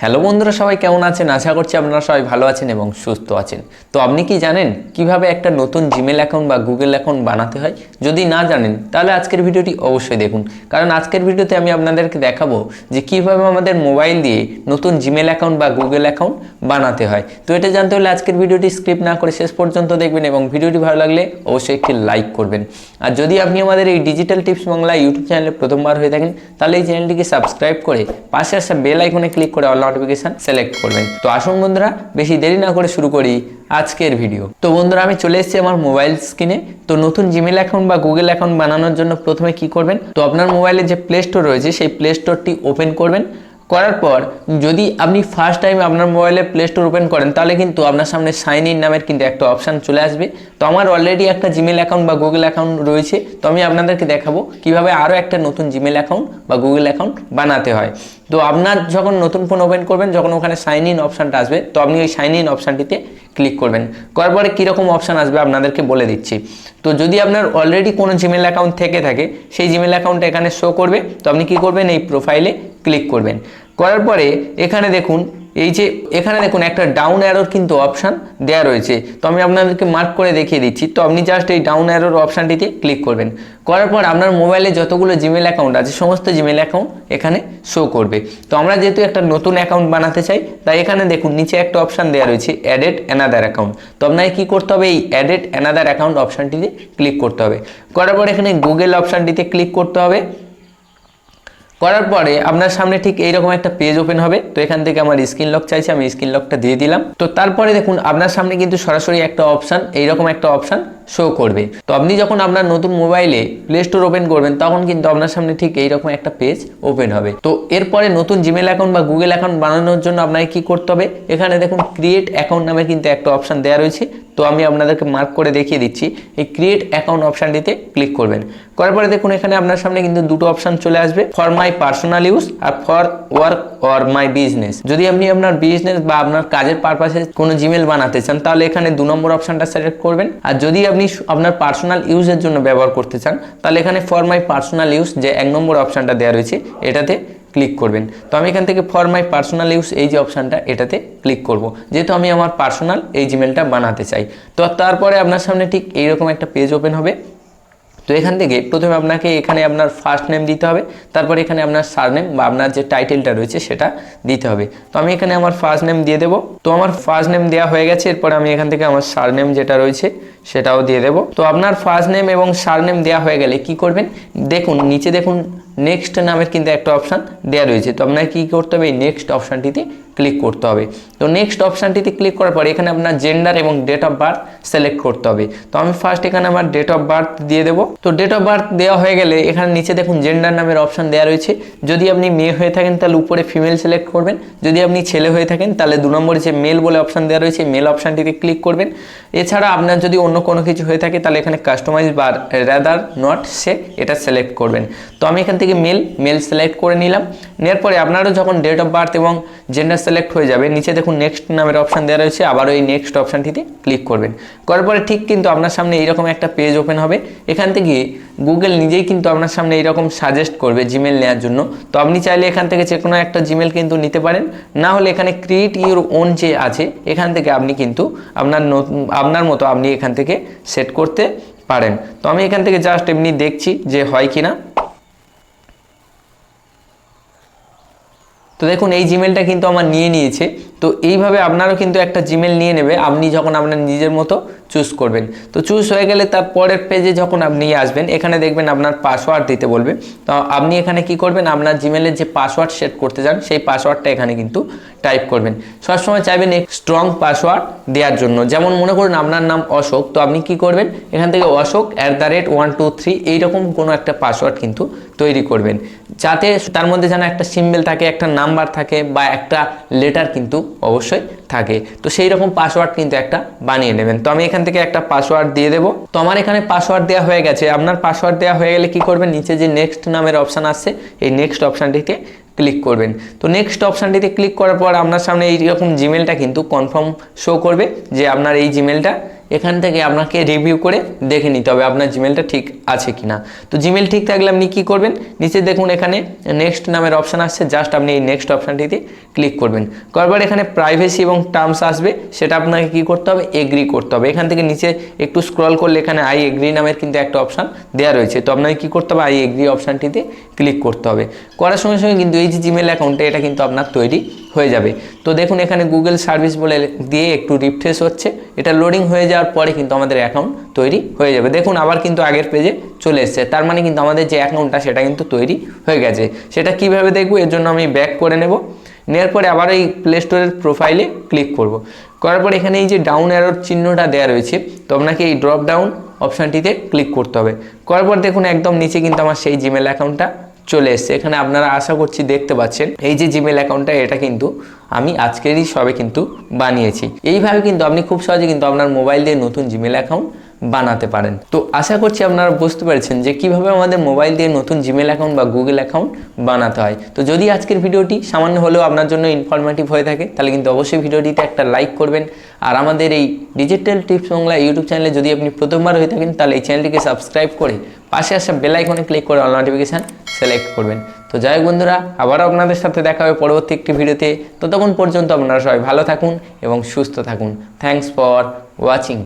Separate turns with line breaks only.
Hello বন্ধুরা, সবাই কেমন আছেন? আশা করছি আপনারা সবাই ভালো আছেন এবং সুস্থ আছেন। তো আপনি কি জানেন কিভাবে একটা নতুন জিমেল অ্যাকাউন্ট বা গুগল অ্যাকাউন্ট বানাতে হয়? যদি না জানেন তাহলে আজকের ভিডিওটি অবশ্যই দেখুন, কারণ আজকের ভিডিওতে আমি আপনাদেরকে দেখাবো যে কিভাবে আমাদের মোবাইল দিয়ে নতুন জিমেল অ্যাকাউন্ট বা গুগল অ্যাকাউন্ট বানাতে হয়। তো এটা জানতে হলে আজকের ভিডিওটি স্কিপ না করে শেষ পর্যন্ত দেখবেন এবং ভিডিওটি ভালো লাগলে অবশ্যই একটি লাইক করবেন। আর যদি আপনি আমাদের এই ডিজিটাল টিপস বাংলা ইউটিউব চ্যানেলে প্রথমবার হয়ে থাকেন তাহলে এই চ্যানেলটিকে সাবস্ক্রাইব করে পাশে আসা বেল আইকনে ক্লিক করে অল নোটিফিকেশন সিলেক্ট করবেন। তো আসুন বন্ধুরা, বেশি দেরি না করে শুরু করি আজকের ভিডিও। তো বন্ধুরা, আমি চলে এসেছি আমার মোবাইল স্ক্রিনে। তো নতুন জিমেল অ্যাকাউন্ট বা গুগল অ্যাকাউন্ট বানানোর জন্য প্রথমে কি করবেন, তো আপনার মোবাইলে যে প্লে স্টোর রয়েছে সেই প্লে স্টোরটি ওপেন করবেন। করার পর যদি আপনি ফার্স্ট টাইম আপনার মোবাইলে প্লে স্টোর ওপেন করেন তাহলে কিন্তু আপনার সামনে সাইন ইন নামের কিন্তু একটা অপশান চলে আসবে। তো আমার অলরেডি একটা জিমেল অ্যাকাউন্ট বা গুগল অ্যাকাউন্ট রয়েছে, তো আমি আপনাদেরকে দেখাবো কিভাবে আরও একটা নতুন জিমেল অ্যাকাউন্ট বা গুগল অ্যাকাউন্ট বানাতে হয়। তো আপনার যখন নতুন ফোন ওপেন করবেন, যখন ওখানে সাইন ইন অপশানটা আসবে, তো আপনি ওই সাইন ইন অপশানটিতে ক্লিক করবেন। করার পরে কীরকম অপশান আসবে আপনাদেরকে বলে দিচ্ছি। তো যদি আপনার অলরেডি কোনো জিমেল অ্যাকাউন্ট থেকে থাকে সেই জিমেল অ্যাকাউন্টটা এখানে শো করবে। তো আপনি কী করবেন, এই প্রোফাইলে ক্লিক করবেন। করার পরে এখানে দেখুন, এই যে এখানে দেখুন একটা ডাউন অ্যারোর কিন্তু অপশান দেওয়া রয়েছে। তো আমি আপনাদেরকে মার্ক করে দেখিয়ে দিচ্ছি। তো আপনি জাস্ট এই ডাউন অ্যারোর অপশানটিতে ক্লিক করবেন। করার পর আপনার মোবাইলে যতগুলো জিমেল অ্যাকাউন্ট আছে সমস্ত জিমেল অ্যাকাউন্ট এখানে শো করবে। তো আমরা যেহেতু একটা নতুন অ্যাকাউন্ট বানাতে চাই, তাই এখানে দেখুন নিচে একটা অপশান দেওয়া রয়েছে অ্যাডেড অ্যানাদার অ্যাকাউন্ট। তো আপনাকে কী করতে হবে, এই অ্যাডেড অ্যানাদার অ্যাকাউন্ট অপশানটিতে ক্লিক করতে হবে। করার পর এখানে গুগল অপশানটিতে ক্লিক করতে হবে। করার পরে আপনার সামনে ঠিক এইরকম একটা পেজ ওপেন হবে। তো এখান থেকে আমার স্ক্রিন লক চাইছে, আমি স্ক্রিন লকটা দিয়ে দিলাম। তো তারপরে দেখুন আপনার সামনে কিন্তু সরাসরি একটা অপশান, এইরকম একটা অপশান শো করবে। তো আপনি যখন আপনার নতুন মোবাইলে প্লে স্টোর ওপেন করবেন তখন কিন্তু আপনার সামনে ঠিক এইরকম একটা পেজ ওপেন হবে। তো এরপরে নতুন জিমেল অ্যাকাউন্ট বা গুগল অ্যাকাউন্ট বানানোর জন্য আপনাকে কী করতে হবে, এখানে দেখুন ক্রিয়েট অ্যাকাউন্ট নামে কিন্তু একটা অপশান দেওয়া রয়েছে। তো আমি আপনাদেরকে মার্ক করে দেখিয়ে দিচ্ছি, এই ক্রিয়েট অ্যাকাউন্ট অপশানটিতে ক্লিক করবেন। করার পরে দেখুন এখানে আপনার সামনে কিন্তু দুটো অপশান চলে আসবে, ফর মাই পার্সোনাল ইউজ আর for work or my business. যদি আপনি আপনার বিজনেস বা আপনার কাজের পারপাসে কোনো জিমেল বানাতে চান তাহলে এখানে 2 নম্বর অপশানটা সিলেক্ট করবেন। আর যদি আপনি আপনার পার্সোনাল ইউজের জন্য ব্যবহার করতে চান তাহলে এখানে ফর মাই পার্সোনাল ইউজ যে 1 নম্বর অপশানটা দেওয়া রয়েছে এটাতে ক্লিক করবেন। তো আমি এখান থেকে ফর মাই পার্সোনাল ইউজ এই যে অপশানটা এটাতে ক্লিক করব, যেহেতু আমি আমার পার্সোনাল এই জিমেলটা বানাতে চাই। তো তারপরে আপনার সামনে ঠিক এইরকম একটা পেজ ওপেন হবে। তো এখান থেকে প্রথমে আপনাকে এখানে আপনার ফার্স্ট নেম দিতে হবে, তারপর এখানে আপনার সারনেম বা আপনার যে টাইটেলটা রয়েছে সেটা দিতে হবে। তো আমি এখানে আমার ফার্স্ট নেম দিয়ে দেবো। তো আমার ফার্স্ট নেম দেওয়া হয়ে গেছে। এরপর আমি এখান থেকে আমার সারনেম যেটা রয়েছে সেটাও দিয়ে দেবো। তো আপনার ফার্স্ট নেম এবং সারনেম দেওয়া হয়ে গেলে কি করবেন, দেখুন নিচে দেখুন নেক্সট নামের কিন্তু একটা অপশান দেওয়া রয়েছে। তো আপনাকে কী করতে হবে, এই নেক্সট অপশানটিতে ক্লিক করতে হবে। তো নেক্সট অপশানটিতে ক্লিক করার পর এখানে আপনার জেন্ডার এবং ডেট অফ বার্থ সিলেক্ট করতে হবে। তো আমি ফার্স্ট এখানে আমার ডেট অফ বার্থ দিয়ে দেবো। তো ডেট অফ বার্থ দেওয়া হয়ে গেলে এখানে নিচে দেখুন জেন্ডার নামের অপশান দেওয়া রয়েছে। যদি আপনি মেয়ে হয়ে থাকেন তাহলে উপরে ফিমেল সিলেক্ট করবেন, যদি আপনি ছেলে হয়ে থাকেন তাহলে 2 নম্বরে যে মেল বলে অপশান দেওয়া রয়েছে মেল অপশানটিতে ক্লিক করবেন। এছাড়া আপনার যদি অন্য কোনো কিছু হয়ে থাকে তাহলে এখানে কাস্টমাইজ বা রাদার নট সে এটা সিলেক্ট করবেন। তো আমি এখান থেকে মেল সিলেক্ট করে নিলাম। নেওয়ার পরে আপনারও যখন ডেট অফ বার্থ এবং জেন্ডার সিলেক্ট হয়ে যাবে নিচে দেখুন নেক্সট নামের অপশান দেওয়া রয়েছে, আবারও এই নেক্সট অপশানটিতে ক্লিক করবেন। করার পরে ঠিক কিন্তু আপনার সামনে এইরকম একটা পেজ ওপেন হবে। এখান থেকে গুগল নিজেই কিন্তু আপনার সামনে এইরকম সাজেস্ট করবে জিমেল নেওয়ার জন্য। তো আপনি চাইলে এখান থেকে যে কোনো একটা জিমেল কিন্তু নিতে পারেন, না হলে এখানে ক্রিয়েট ইউর ওন যে আছে এখান থেকে আপনি কিন্তু আপনার মতো আপনি এখান থেকে সেট করতে পারেন। তো আমি এখান থেকে জাস্ট এমনি দেখছি যে হয় কিনা। তো দেখুন এই জিমেলটা কিন্তু আমার নিয়ে নিয়েছে। তো এইভাবে আপনারও কিন্তু একটা জিমেল নিয়ে নেবে আপনি যখন আপনার নিজের মতো চুজ করবেন। তো চুজ হয়ে গেলে তার পরের পেজে যখন আপনি আসবেন এখানে দেখবেন আপনার পাসওয়ার্ড দিতে বলবে। তো আপনি এখানে কি করবেন, আপনার জিমেলের যে পাসওয়ার্ড সেট করতে চান সেই পাসওয়ার্ডটা এখানে কিন্তু টাইপ করবেন। সবসময় চাইবেন এক স্ট্রং পাসওয়ার্ড দেওয়ার জন্য। যেমন মনে করুন আপনার নাম অশোক, তো আপনি কি করবেন এখান থেকে অশোক @123 এইরকম কোনো একটা পাসওয়ার্ড কিন্তু তৈরি করবেন, যাতে তার মধ্যে যেন একটা সিম্বল থাকে, একটা নাম্বার থাকে বা একটা লেটার কিন্তু অবশ্যই থাকে। তো সেই রকম পাসওয়ার্ড কিন্তু একটা বানিয়ে নেবেন। তো আমি এখান থেকে একটা পাসওয়ার্ড দিয়ে দেবো। তো আমার এখানে পাসওয়ার্ড দেওয়া হয়ে গেছে। আপনার পাসওয়ার্ড দেওয়া হয়ে গেলে কি করবেন, নিচে যে নেক্সট নামের অপশান আসছে এই নেক্সট অপশানটিতে ক্লিক করবেন। তো নেক্সট অপশানটিতে ক্লিক করার পর আপনার সামনে এইরকম জিমেলটা কিন্তু কনফার্ম শো করবে যে আপনার এই জিমেলটা এখান থেকে আপনাকে রিভিউ করে দেখে নিতে হবে আপনার জিমেলটা ঠিক আছে কিনা। তো জিমেল ঠিক থাকলে আপনি কি করবেন, নিচে দেখুন এখানে নেক্সট নামের অপশান আসছে, জাস্ট আপনি এই নেক্সট অপশানটিতে ক্লিক করবেন। করার পর এখানে প্রাইভেসি এবং টার্মস আসবে, সেটা আপনাকে কি করতে হবে, এগ্রি করতে হবে। এখান থেকে নিচে একটু স্ক্রল করলে এখানে আই এগ্রি নামের কিন্তু একটা অপশান দেওয়া রয়েছে, তো আপনাকে কি করতে হবে, আই এগ্রি অপশানটিতে ক্লিক করতে হবে। করার সঙ্গে সঙ্গে কিন্তু এই যে জিমেল অ্যাকাউন্টটা এটা কিন্তু আপনার তৈরি হয়ে যাবে। তো দেখুন এখানে গুগল সার্ভিস বলে দিয়ে একটু রিফ্রেশ হচ্ছে, এটা লোডিং হয়ে যাওয়ার পরে কিন্তু আমাদের অ্যাকাউন্ট তৈরি হয়ে যাবে। দেখুন আবার কিন্তু আগের পেজে চলে এসেছে, তার মানে কিন্তু আমাদের যে অ্যাকাউন্টটা সেটা কিন্তু তৈরি হয়ে গেছে। সেটা কিভাবে দেখবো, এর জন্য আমি ব্যাক করে নেব, নেওয়ার পরে আবার এই প্লে স্টোরের প্রোফাইলে ক্লিক করব। করার পর এখানে এই যে ডাউন অ্যারোর চিহ্নটা দেওয়া রয়েছে, তো আপনাকে এই ড্রপ ডাউন অপশানটিতে ক্লিক করতে হবে। করার পর দেখুন একদম নিচে কিন্তু আমার সেই জিমেল অ্যাকাউন্টটা চলে এসছে। এখানে আপনারা আশা করছি দেখতে পাচ্ছেন এই যে জিমেল অ্যাকাউন্টটা, এটা কিন্তু আমি আজকেরই সবে কিন্তু বানিয়েছি। এইভাবে কিন্তু আপনি খুব সহজে কিন্তু আপনার মোবাইল দিয়ে নতুন জিমেল অ্যাকাউন্ট বানাতে পারেন। তো আশা করছি আপনারা বুঝতে পেরেছেন যে কিভাবে আমাদের মোবাইল দিয়ে নতুন জিমেল অ্যাকাউন্ট বা গুগল অ্যাকাউন্ট বানাতে হয়। তো যদি আজকের ভিডিওটি সামান্য হলেও আপনার জন্য ইনফরমেটিভ হয়ে থাকে তাহলে কিন্তু অবশ্যই ভিডিওটিতে একটা লাইক করবেন। আর আমাদের এই ডিজিটাল টিপস বাংলা ইউটিউব চ্যানেলে যদি আপনি প্রথমবার হয়ে থাকেন তাহলে এই চ্যানেলটিকে সাবস্ক্রাইব করে পাশে আসা বেল আইকনে ক্লিক করে অল নোটিফিকেশান সিলেক্ট করবেন। তো যাই হোক বন্ধুরা, আবারও আপনাদের সাথে দেখা হবে পরবর্তী একটি ভিডিওতে। ততক্ষণ পর্যন্ত আপনারা সবাই ভালো থাকুন এবং সুস্থ থাকুন। Thanks for watching.